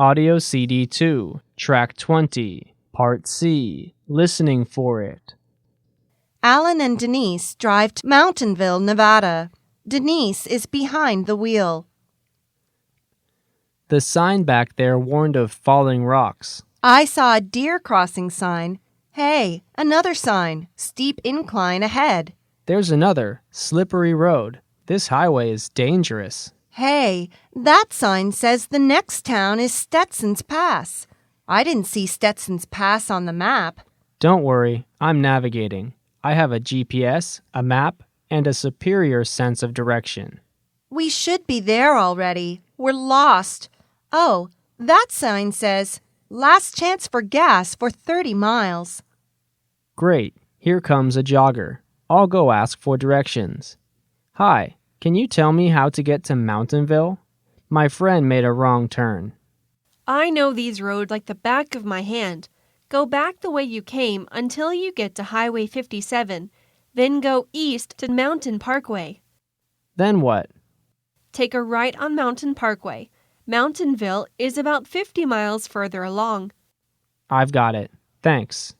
Audio CD 2, Track 20, Part C, Listening for It. Alan and Denise drive to Mountainville, Nevada. Denise is behind the wheel. The sign back there warned of falling rocks. I saw a deer crossing sign. Hey, another sign. Steep incline ahead. There's another, slippery road. This highway is dangerous. Hey, that sign says the next town is Stetson's Pass. I didn't see Stetson's Pass on the map. Don't worry, I'm navigating. I have a GPS, a map, and a superior sense of direction. We should be there already. We're lost. Oh, that sign says, last chance for gas for 30 miles. Great, here comes a jogger. I'll go ask for directions. Hi, can you tell me how to get to Mountainville? My friend made a wrong turn. I know these roads like the back of my hand. Go back the way you came until you get to Highway 57, then go east to Mountain Parkway. Then what? Take a right on Mountain Parkway. Mountainville is about 50 miles further along. I've got it. Thanks.